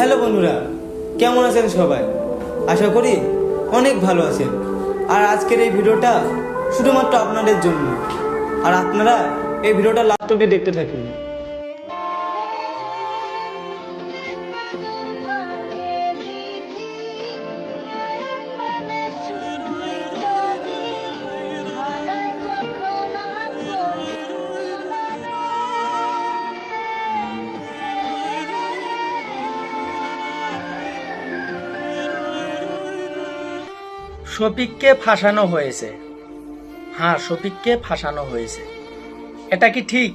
Hello বন্ধুরা, কেমন আছেন সবাই? আশা করি অনেক ভালো আছেন। আর আজকের এই ভিডিওটা শুধুমাত্র আপনাদের জন্য, আর আপনারা এই ভিডিওটা লাস্ট অবধি দেখতে থাকুন। শফিককে ফাঁসানো হয়েছে। হ্যাঁ, শফিককে ফাঁসানো হয়েছে। এটা কি ঠিক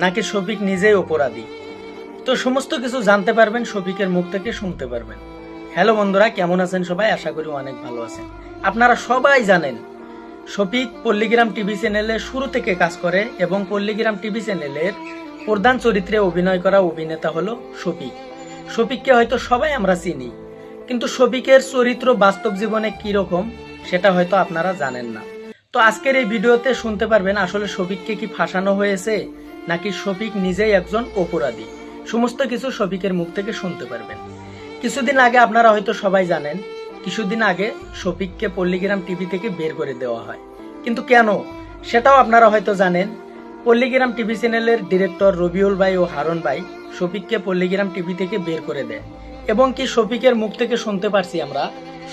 নাকি শফিক নিজেই অপরাধী? তো সমস্ত কিছু জানতে পারবেন, শফিকের মুখ থেকে শুনতে পারবেন। হ্যালো বন্ধুরা, কেমন আছেন সবাই? আশা করি অনেক ভালো আছেন। আপনারা সবাই জানেন শফিক পল্লীগ্রাম টিভি চ্যানেলে শুরু থেকে কাজ করে এবং পল্লীগ্রাম টিভি চ্যানেলের প্রধান চরিত্রে অভিনয় করা অভিনেতা হলো শফিক। শফিককে হয়তো সবাই আমরা চিনি, কিন্তু শফিকের চরিত্র বাস্তব জীবনে কি রকম সেটা হয়তো আপনারা জানেন না। তো আজকের এই ভিডিওতে শুনতে পারবেন আসলে শফিককে কি ফাঁসানো হয়েছে নাকি শফিক নিজেই একজন অপরাধী। সমস্ত কিছু শফিকের মুখ থেকে শুনতে পারবেন। কিছুদিন আগে আপনারা হয়তো সবাই জানেন, কিছুদিন আগে শফিককে পল্লীগ্রাম টিভি থেকে বের করে দেওয়া হয়। কিন্তু কেন সেটাও আপনারা হয়তো জানেন। পল্লীগ্রাম টিভি চ্যানেলের ডিরেক্টর রবিউল ভাই ও হারুন ভাই শফিককে পল্লীগ্রাম টিভি থেকে বের করে দেয় এবং কি শফিকের মুখ থেকে শুনতে পারছি আমরা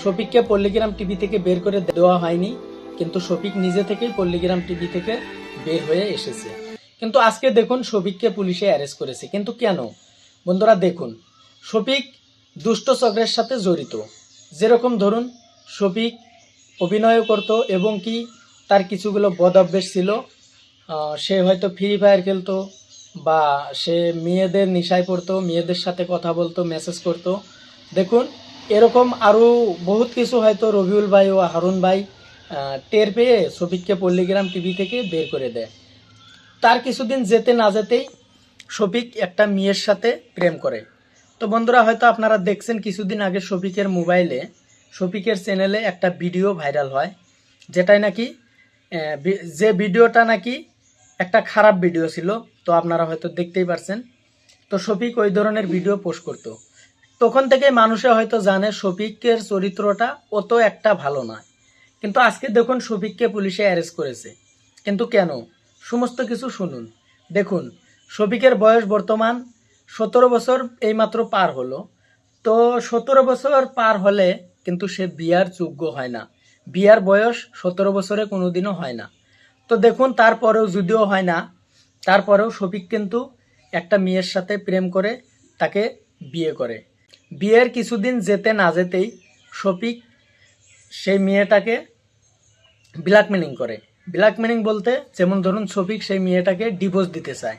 শফিককে পল্লীগ্রাম টিভি থেকে বের করে দেওয়া হয়নি, কিন্তু শফিক নিজে থেকেই পল্লীগ্রাম টিভি থেকে বের হয়ে এসেছে। কিন্তু আজকে দেখুন শফিককে পুলিশে অ্যারেস্ট করেছে। কিন্তু কেন বন্ধুরা? দেখুন, শফিক দুষ্ট চক্রের সাথে জড়িত। যেরকম ধরুন, শফিক অভিনয় করত এবং কি তার কিছুগুলো বদ অভ্যেস ছিল। সে হয়তো ফ্রি ফায়ার খেলতো, বা সে মেয়েদের নেশায় পড়তো, মেয়েদের সাথে কথা বলতো, মেসেজ করতো। দেখুন, এরকম আরও বহুত কিছু হয়তো রবিউল ভাই ও হারুন ভাই টের পেয়ে শফিককে পল্লীগ্রাম টিভি থেকে বের করে দেয়। তার কিছুদিন যেতে না যেতেই শফিক একটা মেয়ের সাথে প্রেম করে। তো বন্ধুরা, হয়তো আপনারা দেখছেন কিছুদিন আগে শফিকের মোবাইলে, শফিকের চ্যানেলে একটা ভিডিও ভাইরাল হয়, যেটাই নাকি যে ভিডিওটা নাকি একটা খারাপ ভিডিও ছিল। তো আপনারা হয়তো দেখতেই পারছেন। তো শফিক ওই ধরনের ভিডিও পোস্ট করতো। তখন থেকে মানুষে হয়তো জানে শফিকের চরিত্রটা অত একটা ভালো নয়। কিন্তু আজকে দেখুন শফিককে পুলিশে অ্যারেস্ট করেছে। কিন্তু কেন? সমস্ত কিছু শুনুন। দেখুন, শফিকের বয়স বর্তমান 17 বছর এইমাত্র পার হলো। তো 17 বছর পার হলে কিন্তু সে বিয়ার যোগ্য হয় না। বিয়ার বয়স 17 বছরে কোনোদিনও হয় না। তো দেখুন, তারপরেও যদিও হয় না, তারপরেও শফিক কিন্তু একটা মেয়ের সাথে প্রেম করে তাকে বিয়ে করে। বিয়ের কিছুদিন যেতে না যেতেই শফিক সেই মেয়েটাকে ব্ল্যাকমেলিং করে। ব্ল্যাকমেলিং বলতে, যেমন ধরুন শফিক সেই মেয়েটাকে ডিভোর্স দিতে চায়।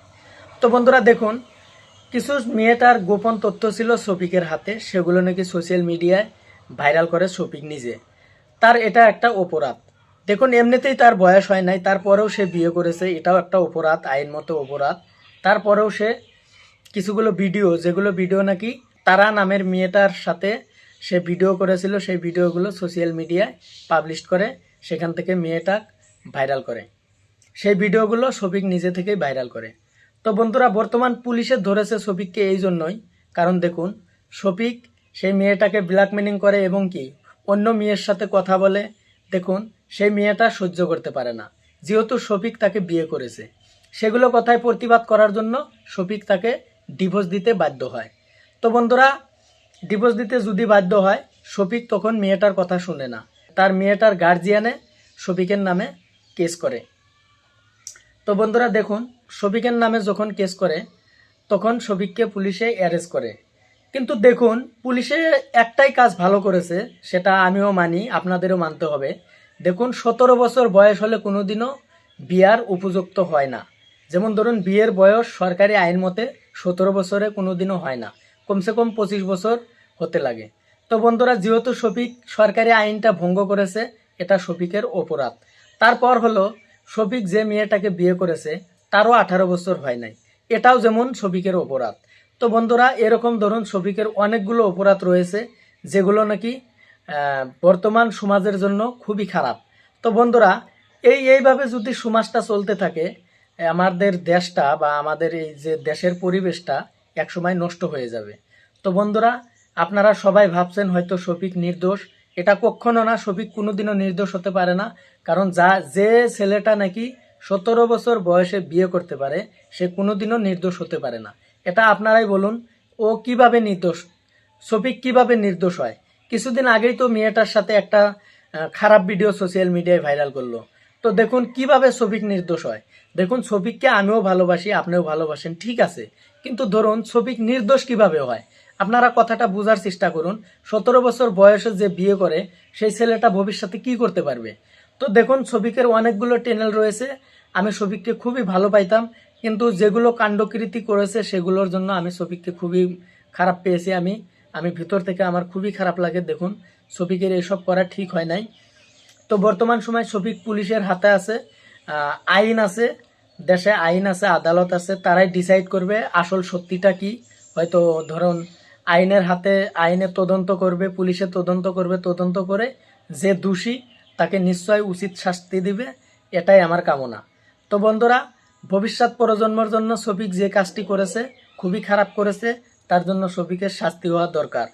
তো বন্ধুরা দেখুন, কিছু মেয়েটার গোপন তথ্য ছিল শফিকের হাতে, সেগুলো নাকি সোশ্যাল মিডিয়ায় ভাইরাল করে শফিক নিজে। তার এটা একটা অপরাধ। দেখুন, এমনিতেই তার বয়স হয় নাই, তারপরেও সে বিয়ে করেছে, এটাও একটা অপরাধ, আইন মতো অপরাধ। তারপরেও সে কিছুগুলো ভিডিও, যেগুলো ভিডিও নাকি তারা নামের মেয়েটার সাথে সে ভিডিও করেছিল, সেই ভিডিওগুলো সোশ্যাল মিডিয়ায় পাবলিশ করে, সেখান থেকে মেয়েটা ভাইরাল করে। সেই ভিডিওগুলো শফিক নিজে থেকেই ভাইরাল করে। তো বন্ধুরা, বর্তমান পুলিশে ধরেছে শফিককে এই জন্যই, কারণ দেখুন শফিক সেই মেয়েটাকে ব্ল্যাকমেলিং করে এবং কি অন্য মেয়ের সাথে কথা বলে। দেখুন, সেই মেয়েটা সহ্য করতে পারে না, যেহেতু শফিক তাকে বিয়ে করেছে। সেগুলো কথায় প্রতিবাদ করার জন্য শফিক তাকে ডিভোর্স দিতে বাধ্য হয়। তো বন্ধুরা, ডিভোর্স দিতে যদি বাধ্য হয়, শফিক তখন মেয়েটার কথা শুনে না। তার মেয়েটার গার্জিয়ানে শফিকের নামে কেস করে। তো বন্ধুরা দেখুন, শফিকের নামে যখন কেস করে তখন শফিককে পুলিশে অ্যারেস্ট করে। কিন্তু দেখুন, পুলিশে একটাই কাজ ভালো করেছে, সেটা আমিও মানি, আপনাদেরও মানতে হবে। দেখুন, 17 বছর বয়স হলে কোনোদিনও বিয়ার উপযুক্ত হয় না। যেমন ধরুন, বিয়ের বয়স সরকারি আইন মতে 17 বছরে কোনোদিনও হয় না, কমসে কম 25 বছর হতে লাগে। তো বন্ধুরা, যেহেতু শফিক সরকারি আইনটা ভঙ্গ করেছে, এটা শফিকের অপরাধ। তারপর হলো, শফিক যে মেয়েটাকে বিয়ে করেছে তারও 18 বছর হয় নাই, এটাও যেমন শফিকের অপরাধ। তো বন্ধুরা, এরকম ধরুন শফিকের অনেকগুলো অপরাধ রয়েছে, যেগুলো নাকি বর্তমান সমাজের জন্য খুবই খারাপ। তো বন্ধুরা, এইভাবে যদি সমাজটা চলতে থাকে, আমাদের দেশটা বা আমাদের এই যে দেশের পরিবেশটা একসময় নষ্ট হয়ে যাবে। তো বন্ধুরা, আপনারা সবাই ভাবছেন হয়তো শফিক নির্দোষ। এটা কখনো না, শফিক কোনোদিনও নির্দোষ হতে পারে না। কারণ যে ছেলেটা নাকি 17 বছর বয়সে বিয়ে করতে পারে সে কোনোদিনও নির্দোষ হতে পারে না। এটা আপনারাই বলুন, ও কিভাবে নির্দোষ, শফিক কিভাবে নির্দোষ হয়? কিছুদিন আগেই তো মেয়েটার সাথে একটা খারাপ ভিডিও সোশ্যাল মিডিয়ায় ভাইরাল করলো। তো দেখুন কিভাবে শফিক নির্দোষ হয়। দেখুন, শফিককে আমিও ভালোবাসি, আপনিও ভালোবাসেন, ঠিক আছে, কিন্তু ধরুন শফিক নির্দোষ কিভাবে হয়? আপনারা কথাটা বোঝার চেষ্টা করুন। 17 বছর বয়সে যে বিয়ে করে সেই ছেলেটা ভবিষ্যতে কি করতে পারবে? তো দেখুন, শফিকের অনেকগুলো চ্যানেল রয়েছে। আমি শফিককে খুবই ভালো পাইতাম, কিন্তু যেগুলো কাণ্ডকীর্তি করেছে সেগুলোর জন্য আমি শফিককে খুবই খারাপ পেয়েছি। আমি ভিতর থেকে আমার খুবই খারাপ লাগে। দেখুন, শফিকের এসব করা ঠিক হয় নাই। তো বর্তমান সময় শফিক পুলিশের হাতে আছে, আইন আছে, দেশে আইন আছে, আদালত আছে, তারাই ডিসাইড করবে আসল সত্যিটা কি। হয়তো ধরুন আইনের হাতে, আইনে তদন্ত করবে, পুলিশে তদন্ত করবে, তদন্ত করে যে দোষী তাকে নিশ্চয় উচিত শাস্তি দিবে, এটাই আমার কামনা। তো বন্ধুরা, ভবিষ্যৎ প্রজন্মের জন্য শফিক যে কাজটি করেছে খুবই খারাপ করেছে, তার জন্য শফিকের শাস্তি হওয়া দরকার।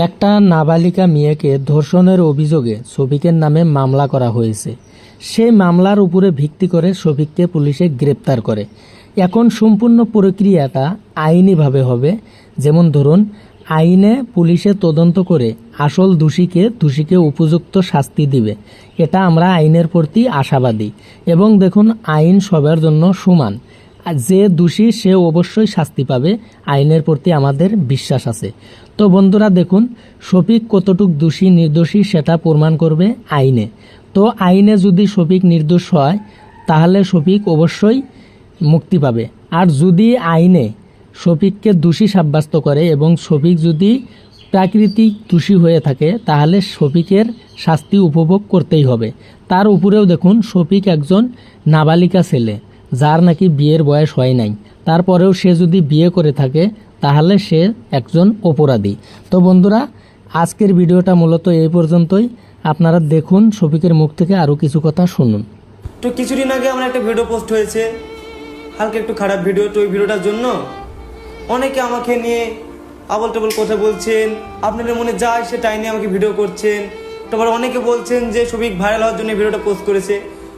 একটা নাবালিকা মেয়েকে ধর্ষণের অভিযোগে শফিকের নামে মামলা করা হয়েছে। সেই মামলার উপরে ভিত্তি করে শফিককে পুলিশে গ্রেপ্তার করে। এখন সম্পূর্ণ প্রক্রিয়াটা আইনিভাবে হবে। যেমন ধরুন, আইনে পুলিশে তদন্ত করে আসল দোষীকে উপযুক্ত শাস্তি দিবে। এটা আমরা আইনের প্রতি আশাবাদী। এবং দেখুন, আইন সবার জন্য সমান। আর যে দোষী সে অবশ্যই শাস্তি পাবে, আইনের প্রতি আমাদের বিশ্বাস আছে। তো বন্ধুরা দেখুন, শফিক কতটুক দোষী নির্দোষী সেটা প্রমাণ করবে আইনে। তো আইনে যদি শফিক নির্দোষ হয় তাহলে শফিক অবশ্যই মুক্তি পাবে। আর যদি আইনে শফিককে দোষী সাব্যস্ত করে এবং শফিক যদি প্রাকৃতিক দোষী হয়ে থাকে তাহলে শফিকের শাস্তি উপভোগ করতেই হবে। তার উপরেও দেখুন, শফিক একজন নাবালিকা ছেলে, যার নাকি বিয়ের বয়স হয় নাই, তারপরেও সে যদি বিয়ে করে থাকে তাহলে সে একজন অপরাধী। তো বন্ধুরা, আজকের ভিডিওটা মূলত এই পর্যন্তই। আপনারা দেখুন, শফিকের মুখ থেকে আরও কিছু কথা শুনুন। তো কিছুদিন আগে আমার একটা ভিডিও পোস্ট হয়েছে, হালকা একটু খারাপ ভিডিও। তো ওই ভিডিওটার জন্য অনেকে আমাকে নিয়ে আবল টাবল কথা বলছেন, আপনাদের মনে যায় সে তাই নিয়ে আমাকে ভিডিও করছেন। তো আবার অনেকে বলছেন যে শফিক ভাইরাল হওয়ার জন্য এই ভিডিওটা পোস্ট করেছে।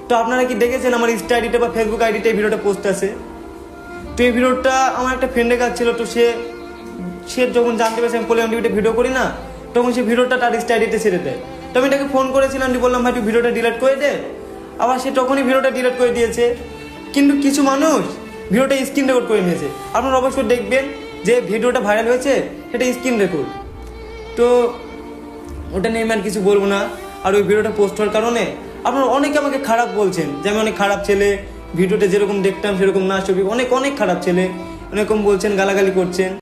তো আপনারা কি দেখেছেন আমার ইনস্টা আইডিতে বা ফেসবুক আইডিতে এই ভিডিওটা পোস্ট আছে? তো এই ভিডিওটা আমার একটা ফ্রেন্ডের কাছে ছিল। তো সে যখন জানতে পেরেছে আমি পোলিয়াম টিভিতে ভিডিও করি না, তখন সে ভিডিওটা তার ইনস্টা আইডিতে ছেড়ে দেয়। তো আমি তাকে ফোন করেছিলাম, বললাম ভাই তুই ভিডিওটা ডিলিট করে দে। আবার সে তখনই ভিডিওটা ডিলিট করে দিয়েছে। কিন্তু কিছু মানুষ ভিডিওটা স্ক্রিন রেকর্ড করে নিয়েছে। আপনারা অবশ্যই দেখবেন যে ভিডিওটা ভাইরাল হয়েছে সেটা স্ক্রিন রেকর্ড। তো ওটা নিয়ে আমি আর কিছু বলবো না। আর ওই ভিডিওটা পোস্ট হওয়ার কারণে আপনারা অনেকে আমাকে খারাপ বলছেন যে আমি অনেক খারাপ ছেলে, ভিডিওতে যেরকম দেখতাম সেরকম না, ছবি অনেক খারাপ ছেলে, অনেকরকম বলছেন, গালাগালি করছেন।